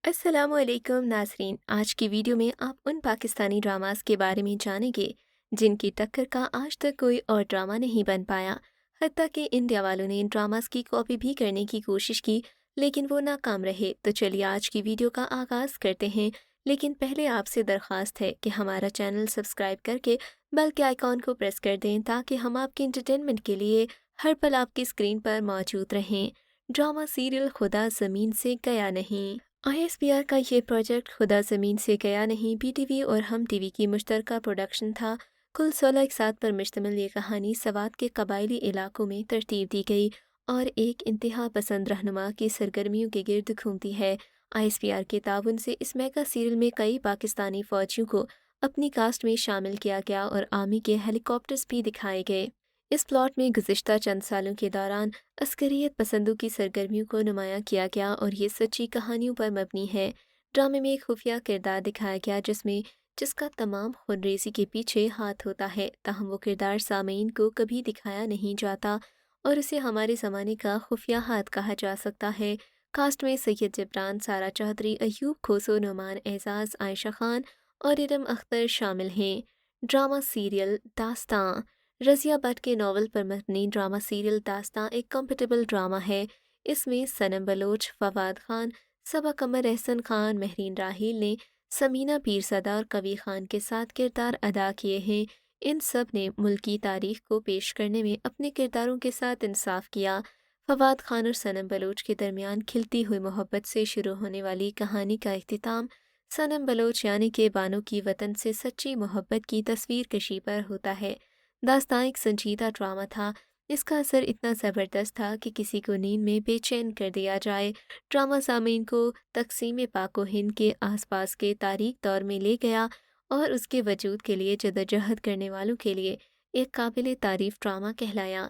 अस्सलाम वालेकुम नाज़रीन। आज की वीडियो में आप उन पाकिस्तानी ड्रामास के बारे में जानेंगे जिनकी टक्कर का आज तक कोई और ड्रामा नहीं बन पाया। हत्ता कि इंडिया वालों ने इन ड्रामास की कॉपी भी करने की कोशिश की, लेकिन वो नाकाम रहे। तो चलिए आज की वीडियो का आगाज़ करते हैं, लेकिन पहले आपसे दरख्वास्त है कि हमारा चैनल सब्सक्राइब करके बेल के आइकॉन को प्रेस कर दें ताकि हम आपके इंटरटेनमेंट के लिए हर पल आपकी स्क्रीन पर मौजूद रहें। ड्रामा सीरियल खुदा ज़मीन से गया नहीं। आईएसपीआर का ये प्रोजेक्ट खुदा ज़मीन से गया नहीं बीटीवी और हम टीवी की मुश्तरका प्रोडक्शन था। कुल 16 इकसात पर मुश्तमिल ये कहानी सवात के कबायली इलाकों में तरतीब दी गई और एक इंतहा पसंद रहनुमा की सरगर्मियों के गिर्द घूमती है। आईएसपीआर के ताउन से इस मेगा सीरियल में कई पाकिस्तानी फ़ौजियों को अपनी कास्ट में शामिल किया गया और आर्मी के हेलीकॉप्टर्स भी दिखाए गए। इस प्लॉट में गुज़िश्ता चंद सालों के दौरान अस्करियत पसंदों की सरगर्मियों को नुमायां किया गया और ये सच्ची कहानियों पर मबनी है। ड्रामे में एक खुफिया किरदार दिखाया गया जिसका तमाम खुनरेज़ी के पीछे हाथ होता है, ताहम वो किरदार सामीन को कभी दिखाया नहीं जाता और उसे हमारे ज़माने का खुफिया हाथ कहा जा सकता है। कास्ट में सैयद जबरान, सारा चौधरी, अयूब खोसो, नुमान एजाज, आयशा खान और इरम अख्तर शामिल हैं। ड्रामा सीरियल दास्तां रज़िया भट्ट के नावल पर मबनी ड्रामा सीरियल दास्तां एक कंफर्टेबल ड्रामा है। इसमें सनम बलोच, फवाद खान, सबा कमर, एहसन खान, महरीन राहील ने समीना पीरज़ादा और कवी खान के साथ किरदार अदा किए हैं। इन सब ने मुल्की तारीख को पेश करने में अपने किरदारों के साथ इंसाफ किया। फवाद खान और सनम बलोच के दरमियान खिलती हुई मोहब्बत से शुरू होने वाली कहानी का इख्तिताम सनम बलोच यानी कि बानो की वतन से सच्ची मोहब्बत की तस्वीर कशी पर होता है। दास्तां एक संजीदा ड्रामा था। इसका असर इतना ज़बरदस्त था कि किसी को नींद में बेचैन कर दिया जाए। ड्रामा सामीन को तकसीम पाको हिंद के आसपास के तारीख दौर में ले गया और उसके वजूद के लिए जदोजहद करने वालों के लिए एक काबिल तारीफ़ ड्रामा कहलाया।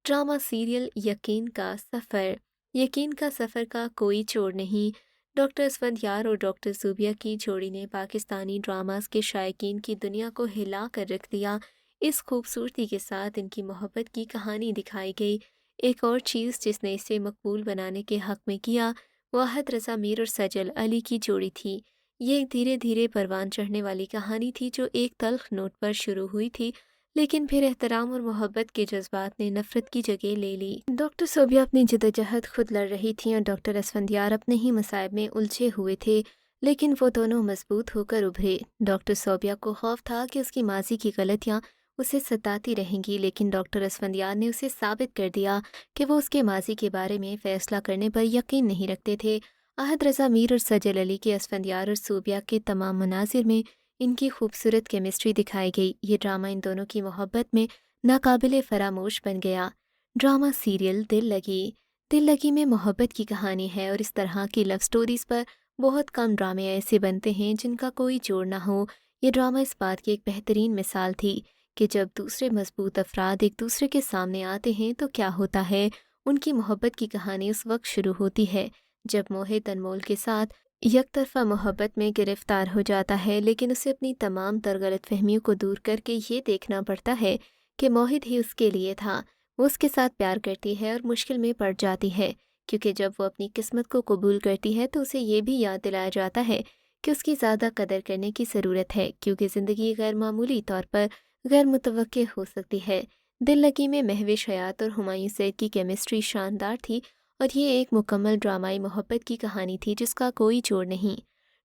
ड्रामा सीरियल यकीन का सफ़र। यकीन का सफ़र का कोई छोड़ नहीं। डॉक्टर असफंदयार और डॉक्टर ज़ूबिया की जोड़ी ने पाकिस्तानी ड्रामास के शायकीन की दुनिया को हिला कर रख दिया। इस खूबसूरती के साथ इनकी मोहब्बत की कहानी दिखाई गई। एक और चीज़ जिसने इसे मकबूल बनाने के हक़ में किया वाहिद रज़ा मीर और सजल अली की जोड़ी थी। ये एक धीरे धीरे परवान चढ़ने वाली कहानी थी जो एक तल्ख नोट पर शुरू हुई थी, लेकिन फिर एहतराम और मोहब्बत के जज्बात ने नफ़रत की जगह ले ली। डॉक्टर सोबिया अपनी जदोजहद खुद लड़ रही थी और डॉक्टर असफंदियार अपने ही मसाइब में उलझे हुए थे, लेकिन वो दोनों मजबूत होकर उभरे। डॉक्टर सोबिया को खौफ था कि उसकी माजी की गलतियाँ उसे सताती रहेंगी, लेकिन डॉक्टर असफंदियार ने उसे साबित कर दिया कि वो उसके माजी के बारे में फ़ैसला करने पर यकीन नहीं रखते थे। अहद रज़ा मीर और सजल अली के असफंदियार और सूबिया के तमाम मनाजिर में इनकी खूबसूरत केमिस्ट्री दिखाई गई। ये ड्रामा इन दोनों की मोहब्बत में नाकाबिले फरामोश बन गया। ड्रामा सीरियल दिल लगी। दिल लगी में मोहब्बत की कहानी है और इस तरह की लव स्टोरीज़ पर बहुत कम ड्रामे ऐसे बनते हैं जिनका कोई जोड़ ना हो। ये ड्रामा इस बात की एक बेहतरीन मिसाल थी कि जब दूसरे मजबूत अफराद एक दूसरे के सामने आते हैं तो क्या होता है। उनकी मोहब्बत की कहानी उस वक्त शुरू होती है जब मोहित अनमोल के साथ यकतरफा मोहब्बत में गिरफ्तार हो जाता है, लेकिन उसे अपनी तमाम तर गलतफहमियों को दूर करके ये देखना पड़ता है कि मोहित ही उसके लिए था। वो उसके साथ प्यार करती है और मुश्किल में पड़ जाती है, क्योंकि जब वो अपनी किस्मत को कबूल करती है तो उसे ये भी याद दिलाया जाता है कि उसकी ज़्यादा कदर करने की ज़रूरत है, क्योंकि ज़िंदगी गैर मामूली तौर पर गैर मुतवक्के हो सकती है। दिल लगी में महविश हयात और हुमायूं सैद की केमिस्ट्री शानदार थी और ये एक मुकम्मल ड्रामाई मोहब्बत की कहानी थी जिसका कोई जोड़ नहीं।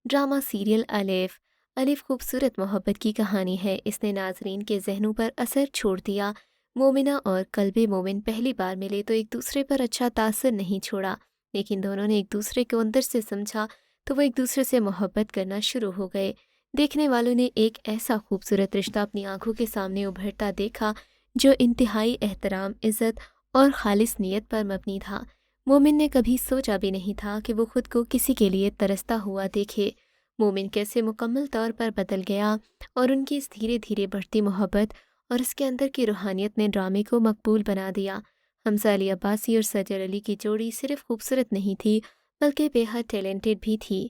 ड्रामा सीरियल अलिफ। अलिफ खूबसूरत मोहब्बत की कहानी है। इसने नाजरीन के जहनों पर असर छोड़ दिया। मोमिना और कल्बे मोमिन पहली बार मिले तो एक दूसरे पर अच्छा तासर नहीं छोड़ा, लेकिन दोनों ने एक दूसरे को अंदर से समझा तो वो एक दूसरे से मोहब्बत करना शुरू हो गए। देखने वालों ने एक ऐसा खूबसूरत रिश्ता अपनी आंखों के सामने उभरता देखा जो इंतहाई एहतराम, इज़्ज़त और खालिस नीयत पर मबनी था। मोमिन ने कभी सोचा भी नहीं था कि वो खुद को किसी के लिए तरसता हुआ देखे। मोमिन कैसे मुकम्मल तौर पर बदल गया और उनकी इस धीरे धीरे बढ़ती मोहब्बत और उसके अंदर की रूहानियत ने ड्रामे को मकबूल बना दिया। हमजा अली अब्बासी और सजर अली की जोड़ी सिर्फ खूबसूरत नहीं थी बल्कि बेहद टैलेंटेड भी थी।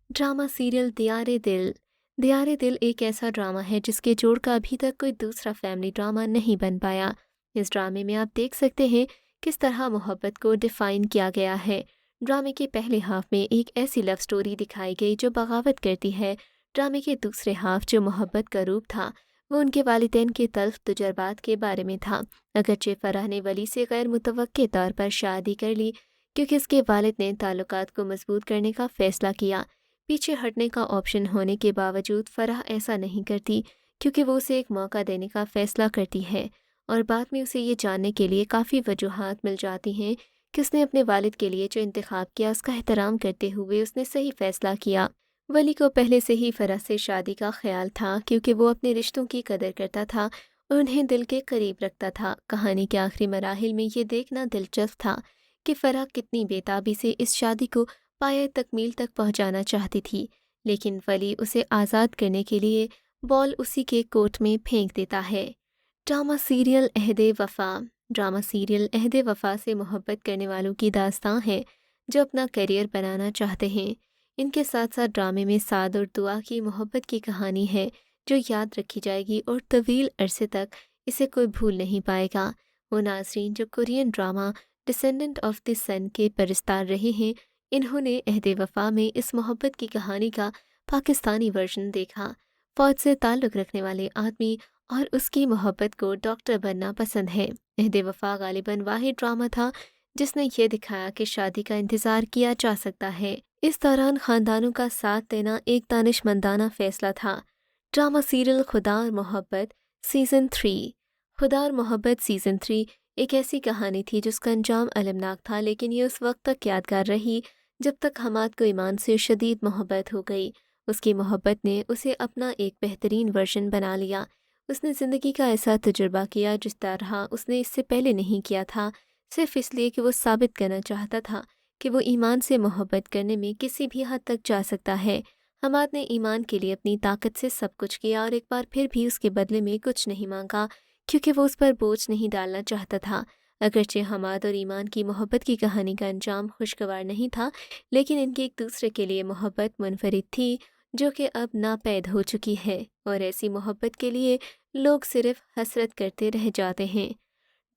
ड्रामा सीरियल दियारे दिल। दियारे दिल एक ऐसा ड्रामा है जिसके जोड़ का अभी तक कोई दूसरा फैमिली ड्रामा नहीं बन पाया। इस ड्रामे में आप देख सकते हैं किस तरह मोहब्बत को डिफ़ाइन किया गया है। ड्रामे के पहले हाफ में एक ऐसी लव स्टोरी दिखाई गई जो बगावत करती है। ड्रामे के दूसरे हाफ जो मोहब्बत का रूप था, वो उनके वालिदैन के तल्ख तजुर्बात के बारे में था। अगरचे फराह ने वली से गैर मुतवक्के तौर पर शादी कर ली क्योंकि उसके वालिद ने ताल्लुकात को मजबूत करने का फ़ैसला किया। पीछे हटने का ऑप्शन होने के बावजूद फराह ऐसा नहीं करती क्योंकि वो उसे एक मौका देने का फ़ैसला करती है और बाद में उसे ये जानने के लिए काफ़ी वजूहात मिल जाती हैं कि उसने अपने वालिद के लिए जो इंतखाब किया उसका एहतराम करते हुए उसने सही फ़ैसला किया। वली को पहले से ही फराह से शादी का ख्याल था क्योंकि वो अपने रिश्तों की कदर करता था और उन्हें दिल के करीब रखता था। कहानी के आखिरी मराहिल में ये देखना दिलचस्प था कि फराह कितनी बेताबी से इस शादी को पाए तकमील तक पहुंचाना चाहती थी, लेकिन वली उसे आज़ाद करने के लिए बॉल उसी के कोर्ट में फेंक देता है। Drama serial Ahde Wafa. Drama serial Ahde Wafa से मोहब्बत करने वालों की दास्तां है जो अपना करियर बनाना चाहते हैं। इनके साथ साथ ड्रामे में साद और दुआ की मोहब्बत की कहानी है जो याद रखी जाएगी और तवील अरसे तक इसे कोई भूल नहीं पाएगा। वो नाज़रीन जो Korean drama descendant of the sun के परस्तार रहे हैं, इन्होंने अहदे वफ़ा में इस मोहब्बत की कहानी का पाकिस्तानी वर्जन देखा। फ़ौज से ताल्लुक़ रखने वाले आदमी और उसकी मोहब्बत को डॉक्टर बनना पसंद है। अहदे वफ़ा गालिबन वाहिद ड्रामा था जिसने ये दिखाया कि शादी का इंतज़ार किया जा सकता है। इस दौरान ख़ानदानों का साथ देना एक दानिशमंदाना फ़ैसला था। ड्रामा सीरियल खुदा और मोहब्बत सीज़न 3। खुदा और मोहब्बत सीज़न 3 एक ऐसी कहानी थी जिसका अंजाम अलमनाक था, लेकिन ये उस वक्त तक यादगार रही जब तक हमाद को ईमान से शदीद मोहब्बत हो गई। उसकी मोहब्बत ने उसे अपना एक बेहतरीन वर्जन बना लिया। उसने ज़िंदगी का ऐसा तजुर्बा किया जिस तरह उसने इससे पहले नहीं किया था, सिर्फ इसलिए कि वो साबित करना चाहता था कि वो ईमान से मोहब्बत करने में किसी भी हद तक जा सकता है। हमाद ने ईमान के लिए अपनी ताकत से सब कुछ किया और एक बार फिर भी उसके बदले में कुछ नहीं मांगा क्योंकि वो उस पर बोझ नहीं डालना चाहता था। अगरचे हमाद और ईमान की मोहब्बत की कहानी का अंजाम खुशगवार नहीं था, लेकिन इनकी एक दूसरे के लिए मोहब्बत मुनफरिद थी जो कि अब नापैद हो चुकी है और ऐसी मोहब्बत के लिए लोग सिर्फ हसरत करते रह जाते हैं।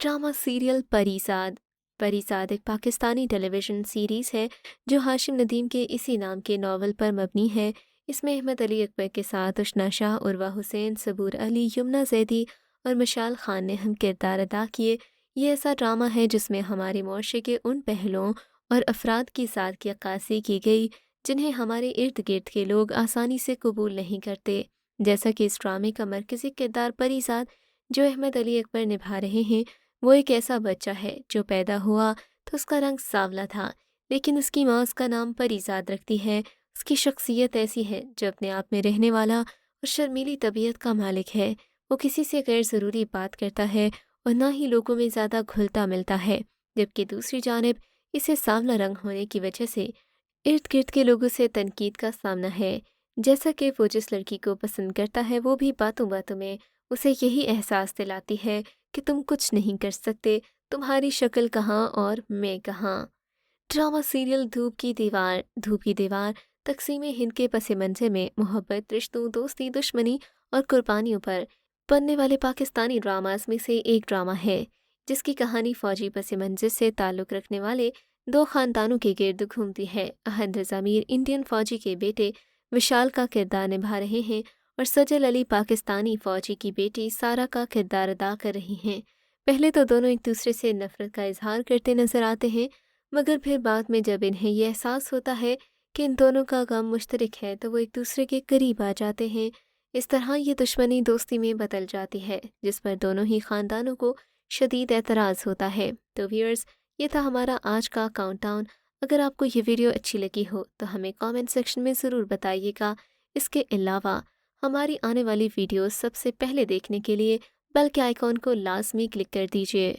Drama serial Parizaad. परीज़ाद एक पाकिस्तानी टेलीविज़न सीरीज़ है जो हाशिम नदीम के इसी नाम के नावल पर मबनी है। इसमें अहमद अली अकबर के साथ उशना शाह, उर्वा हुसैन, सबूर अली, यमुना ज़ैदी और मशाल खान ने हम किरदार अदा किए। ये ऐसा ड्रामा है जिसमें हमारे मुआशरे के उन पहलुओं और अफराद की ज़ात की अक्कासी की गई जिन्हें हमारे इर्द गिर्द के लोग आसानी से कबूल नहीं करते। जैसा कि इस ड्रामे का मरकज़ी किरदार परीज़ाद जो अहमद अली अकबर निभा रहे हैं, वो एक ऐसा बच्चा है जो पैदा हुआ तो उसका रंग सांवला था, लेकिन उसकी माँ उसका नाम परीज़ाद रखती है। उसकी शख्सियत ऐसी है जो अपने आप में रहने वाला और शर्मीली तबीयत का मालिक है। वो किसी से गैर ज़रूरी बात करता है और ना ही लोगों में ज़्यादा घुलता मिलता है, जबकि दूसरी जानिब इसे सांवला रंग होने की वजह से इर्द गिर्द के लोगों से तनकीद का सामना है। जैसा कि वो जिस लड़की को पसंद करता है वो भी बातों बातों में उसे यही एहसास दिलाती है कि तुम कुछ नहीं कर सकते, तुम्हारी शक्ल कहाँ और मैं कहाँ। ड्रामा सीरियल धूप की दीवार। धूप की दीवार तकसीम हिंद के पस मंज़र में मोहब्बत, रिश्तों, दोस्ती, दुश्मनी और कुर्बानियों पर बनने वाले पाकिस्तानी ड्रामास में से एक ड्रामा है जिसकी कहानी फ़ौजी पस मंज़र से ताल्लुक़ रखने वाले दो ख़ानदानों के गिर्द घूमती है। अहद रज़ा मीर इंडियन फ़ौजी के बेटे विशाल का किरदार निभा रहे हैं और सजल अली पाकिस्तानी फ़ौजी की बेटी सारा का किरदार अदा कर रही हैं। पहले तो दोनों एक दूसरे से नफ़रत का इजहार करते नज़र आते हैं, मगर फिर बाद में जब इन्हें यह एहसास होता है कि इन दोनों का गम मुश्तरक है तो वो एक दूसरे के करीब आ जाते हैं। इस तरह ये दुश्मनी दोस्ती में बदल जाती है जिस पर दोनों ही ख़ानदानों को शदीद एतराज़ होता है। तो व्यूअर्स, ये था हमारा आज का काउंटडाउन। अगर आपको ये वीडियो अच्छी लगी हो तो हमें कमेंट सेक्शन में ज़रूर बताइएगा। इसके अलावा हमारी आने वाली वीडियोस सबसे पहले देखने के लिए बेल के आइकॉन को लाजमी क्लिक कर दीजिए।